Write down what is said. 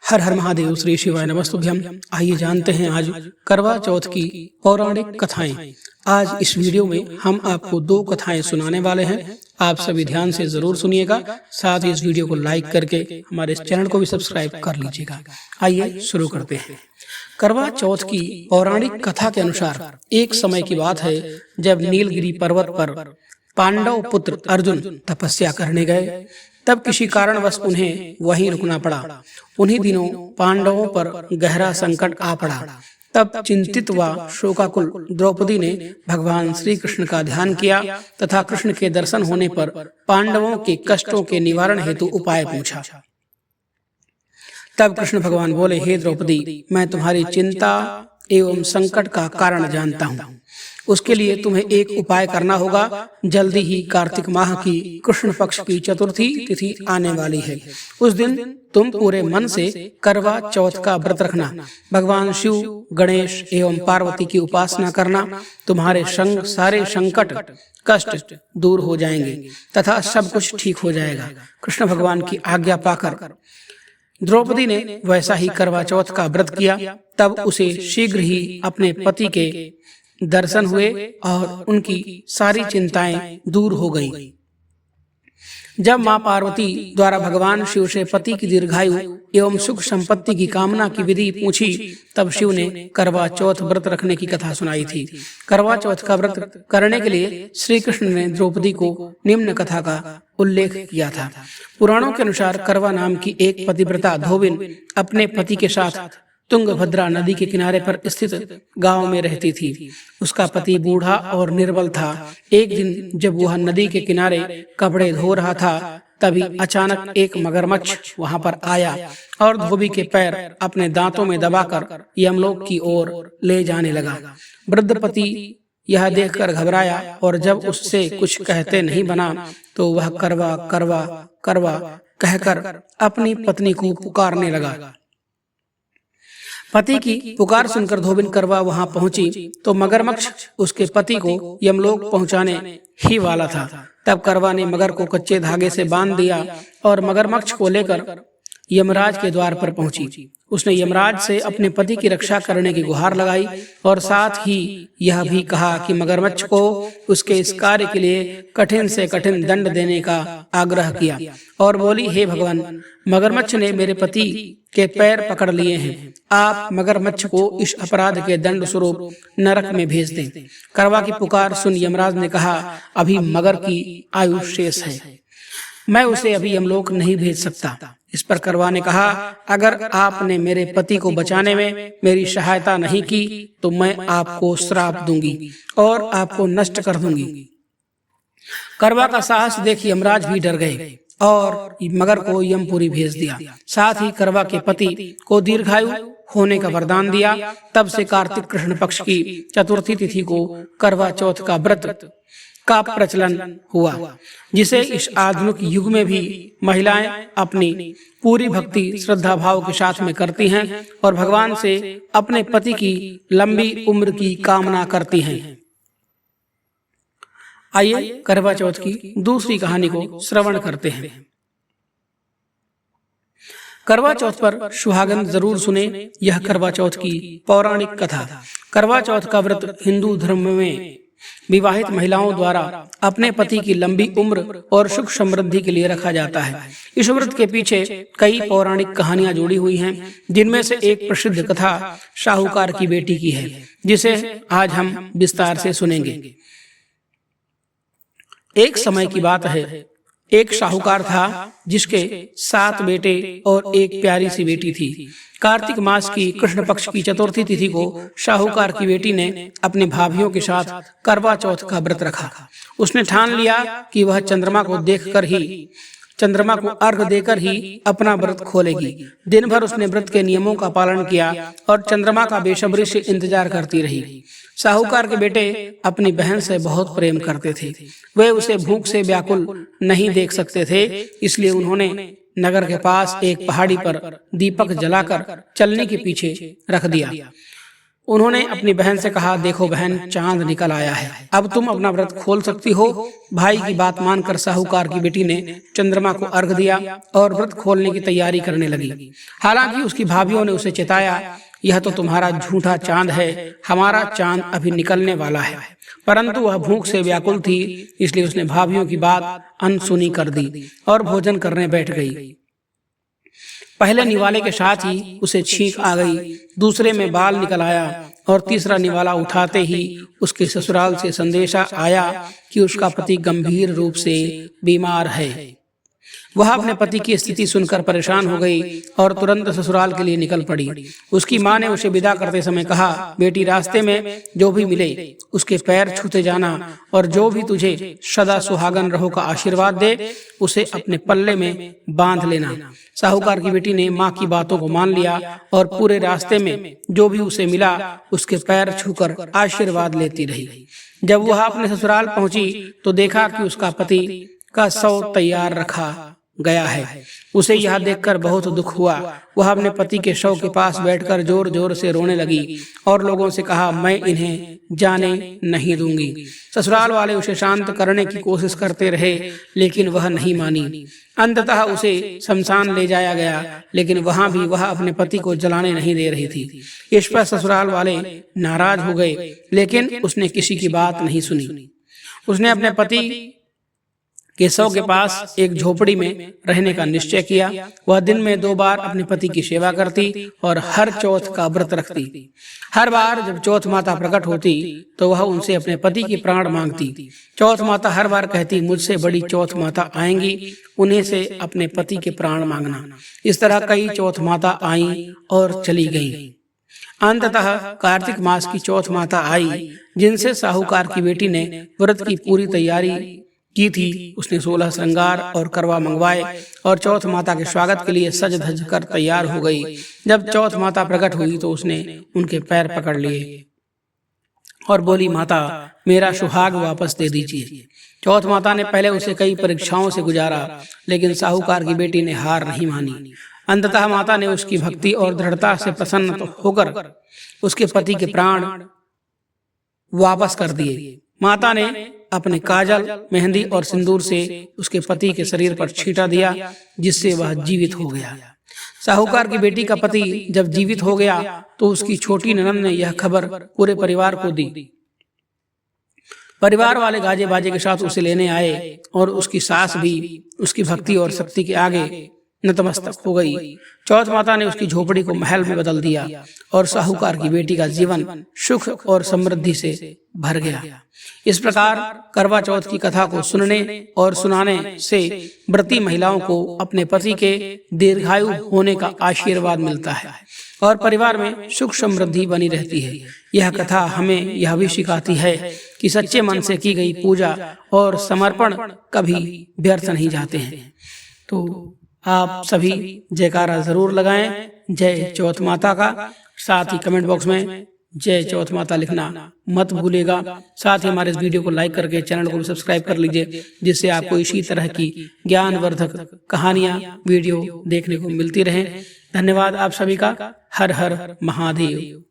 हर हर महादेव, श्री शिवाय नमस्तुभ्यम। आइए जानते हैं आज करवा चौथ की पौराणिक कथाएं। आज इस वीडियो में हम आपको दो कथाएं सुनाने वाले हैं। आप सभी ध्यान से जरूर सुनिएगा, साथ ही इस वीडियो को लाइक करके हमारे इस चैनल को भी सब्सक्राइब कर लीजिएगा। आइए शुरू करते हैं। करवा चौथ की पौराणिक कथा के अनुसार एक समय की बात है जब नीलगिरी पर्वत पर पांडव पुत्र अर्जुन तपस्या करने गए, तब किसी कारणवश उन्हें वहीं रुकना पड़ा। उन्हीं दिनों पांडवों पर गहरा संकट आ पड़ा। तब चिंतित व शोकाकुल द्रौपदी ने भगवान श्री कृष्ण का ध्यान किया तथा कृष्ण के दर्शन होने पर पांडवों के कष्टों के निवारण हेतु उपाय पूछा। तब कृष्ण भगवान बोले, हे द्रौपदी, मैं तुम्हारी चिंता एवं संकट का कारण जानता हूँ। उसके लिए तुम्हें एक उपाय करना होगा। जल्दी ही कार्तिक माह की कृष्ण पक्ष की चतुर्थी तिथि आने वाली है। उस दिन तुम पूरे मन से करवा चौथ का व्रत रखना। भगवान शिव, गणेश एवं पार्वती की उपासना करना। तुम्हारे सारे संकट कष्ट दूर हो जाएंगे तथा सब कुछ ठीक हो जाएगा। कृष्ण भगवान की आज्ञा पाकर द्रौपदी ने वैसा ही करवा चौथ का व्रत किया। तब उसे शीघ्र ही अपने पति के दर्शन हुए और उनकी सारी चिंताएं दूर हो गईं। जब मां पार्वती द्वारा भगवान शिव से पति की दीर्घायु एवं सुख संपत्ति की कामना की विधि पूछी, तब शिव ने करवा चौथ व्रत रखने की कथा सुनाई थी। करवा चौथ का व्रत करने के लिए श्री कृष्ण ने द्रौपदी को निम्न कथा का उल्लेख किया था। पुराणों के अनुसार करवा नाम की एक पतिव्रता धोबिन अपने पति के साथ तुंगभद्रा नदी के किनारे पर स्थित गांव में रहती थी। उसका पति बूढ़ा और निर्बल था। एक दिन जब वह नदी के किनारे कपड़े धो रहा था, तभी अचानक एक मगरमच्छ वहां पर आया और धोबी के पैर अपने दांतों में दबाकर यमलोक की ओर ले जाने लगा। वृद्ध पति यह देखकर घबराया और जब उससे कुछ कहते नहीं बना तो वह करवा करवा करवा कहकर अपनी पत्नी को पुकारने लगा। पति की पुकार सुनकर धोबिन करवा वहां पहुंची तो मगरमच्छ उसके पति को यमलोक पहुंचाने ही वाला था। तब करवा ने मगर को कच्चे धागे से बांध दिया और मगरमच्छ को लेकर यमराज के द्वार पर पहुंची। उसने यमराज से अपने पति की रक्षा करने की गुहार लगाई और साथ ही यह भी कहा कि मगरमच्छ को उसके इस कार्य के लिए कठिन से कठिन दंड देने का आग्रह किया और बोली, हे भगवान, मगरमच्छ ने मेरे पति के पैर पकड़ लिए हैं। आप मगरमच्छ को इस अपराध के दंड स्वरूप नरक में भेज दें। करवा की पुकार सुन यमराज ने कहा, अभी मगर की आयु शेष है, मैं उसे अभी यमलोक नहीं भेज सकता। इस पर करवा ने कहा, अगर आपने मेरे पति को बचाने में मेरी सहायता नहीं की तो मैं आपको श्राप दूंगी और आपको नष्ट कर दूंगी। करवा का साहस देख यमराज भी डर गए और मगर को यमपुरी भेज दिया। साथ ही करवा के पति को दीर्घायु होने का वरदान दिया। तब से कार्तिक कृष्ण पक्ष की चतुर्थी तिथि को करवा चौथ का व्रत का प्रचलन हुआ, जिसे इस आधुनिक युग में भी महिलाएं अपनी पूरी भक्ति श्रद्धा भाव के साथ में करती हैं और भगवान से अपने पति की लंबी उम्र की कामना करती हैं। आइए करवा चौथ की दूसरी कहानी को श्रवण करते हैं। करवा चौथ पर सुहागन जरूर सुने। यह करवा चौथ की पौराणिक कथा। करवा चौथ का व्रत हिंदू धर्म में विवाहित महिलाओं द्वारा अपने पति की लंबी उम्र और सुख समृद्धि के लिए रखा जाता है। इस व्रत के पीछे कई पौराणिक कहानियां जुड़ी हुई हैं, जिनमें से एक प्रसिद्ध कथा शाहूकार की बेटी की है, जिसे आज हम विस्तार से सुनेंगे। एक समय की बात है, एक शाहूकार था जिसके 7 बेटे और एक प्यारी सी बेटी थी। कार्तिक मास की कृष्ण पक्ष की चतुर्थी तिथि को शाहूकार की बेटी ने अपने भाभियों के साथ करवा चौथ का व्रत रखा। उसने ठान लिया कि वह चंद्रमा को अर्घ देकर ही अपना व्रत खोलेगी। दिन भर उसने व्रत के नियमों का पालन किया और चंद्रमा का बेसब्री से इंतजार करती रही। साहूकार के बेटे अपनी बहन से बहुत प्रेम करते थे। वे उसे भूख से व्याकुल नहीं देख सकते थे, इसलिए उन्होंने नगर के पास एक पहाड़ी पर दीपक जलाकर चलने के पीछे रख दिया। उन्होंने अपनी बहन से कहा, देखो बहन, चांद निकल आया है, अब तुम अपना व्रत खोल सकती हो। भाई की बात मानकर साहूकार की बेटी ने चंद्रमा को अर्घ दिया और व्रत खोलने की तैयारी करने लगी। हालांकि उसकी भाभियों ने उसे चेताया, यह तो तुम्हारा झूठा चांद है, हमारा चांद अभी निकलने वाला है। परंतु वह भूख से व्याकुल थी, इसलिए उसने भाभियों की बात अनसुनी कर दी और भोजन करने बैठ गई। पहले निवाले के साथ ही उसे छींक आ गई, दूसरे में बाल निकल आया और तीसरा निवाला उठाते ही उसके ससुराल से संदेशा आया कि उसका पति गंभीर रूप से बीमार है। वह अपने पति की स्थिति सुनकर परेशान हो गई और तुरंत ससुराल के लिए निकल पड़ी। उसकी माँ ने उसे विदा करते समय कहा, बेटी, रास्ते में जो भी मिले उसके पैर छूते जाना और जो भी तुझे सदा सुहागन रहो का आशीर्वाद दे उसे अपने पल्ले में बांध लेना। साहूकार की बेटी ने माँ की बातों को मान लिया और पूरे रास्ते में जो भी उसे मिला उसके पैर छूकर आशीर्वाद लेती रही। जब वह अपने ससुराल पहुंची तो देखा कि उसका पति का शव तैयार रखा गया है। उसे यह देखकर बहुत दुख हुआ। वह अपने पति के शव के पास बैठकर जोर जोर से रोने लगी और लोगों से कहा, मैं इन्हें जाने नहीं दूंगी। ससुराल वाले उसे शांत करने की कोशिश करते रहे, लेकिन वह नहीं मानी। अंततः उसे शमशान ले जाया गया, लेकिन वहां भी वह अपने पति को जलाने नहीं दे रही थी। इस पर ससुराल वाले नाराज हो गए, लेकिन उसने किसी की बात नहीं सुनी। उसने अपने पति के शव के पास एक झोपड़ी में रहने का निश्चय किया। वह दिन में 2 बार अपने पति की सेवा करती और हर चौथ का व्रत रखती। हर बार जब चौथ माता प्रकट होती तो वह उनसे अपने पति के प्राण मांगती। चौथ माता हर बार कहती, मुझसे बड़ी चौथ माता आएंगी, उन्हें से अपने पति के प्राण मांगना। इस तरह कई चौथ माता आईं और चली गईं। अंततः कार्तिक मास की चौथ माता आई, जिनसे साहूकार की बेटी ने व्रत की पूरी तैयारी की थी। उसने 16 श्रृंगार और करवा मंगवाए और चौथ माता के स्वागत के लिए सज धज कर तैयार हो गई। जब चौथ माता प्रकट हुई तो उसने उनके पैर पकड़ लिए और बोली, माता, मेरा सुहाग वापस दे दीजिए। चौथ माता ने पहले उसे कई परीक्षाओं से गुजारा, लेकिन साहूकार की बेटी ने हार नहीं मानी। अंततः माता ने उसकी भक्ति और दृढ़ता से प्रसन्न होकर उसके पति के प्राण वापस कर दिए। माता ने अपने काजल, मेहंदी और सिंदूर से उसके पति के शरीर पर छींटा दिया, जिससे वह जीवित हो गया। साहूकार की बेटी का पति जब जीवित हो गया तो उसकी छोटी ननद ने यह खबर पूरे परिवार को दी। परिवार वाले गाजे बाजे के साथ उसे लेने आए और उसकी सास भी उसकी भक्ति और शक्ति के आगे नतमस्तक हो गई। चौथ माता ने उसकी झोपड़ी को महल में बदल दिया और साहूकार की बेटी का जीवन सुख और समृद्धि से भर गया। इस प्रकार करवा चौथ की कथा को सुनने और सुनाने से व्रती महिलाओं को अपने पति के दीर्घायु होने का आशीर्वाद मिलता है और परिवार में सुख समृद्धि बनी रहती है। यह कथा हमें यह भी सिखाती है कि सच्चे मन से की गई पूजा और समर्पण कभी व्यर्थ नहीं जाते हैं। तो आप सभी जयकारा जरूर लगाएं जय चौथ माता का। साथ ही कमेंट बॉक्स में जय चौथ माता लिखना मत भूलिएगा। साथ ही हमारे इस वीडियो को लाइक करके चैनल को भी सब्सक्राइब कर लीजिए, जिससे आपको इसी तरह की ज्ञानवर्धक कहानियां वीडियो देखने को मिलती रहें। धन्यवाद आप सभी का। हर हर महादेव।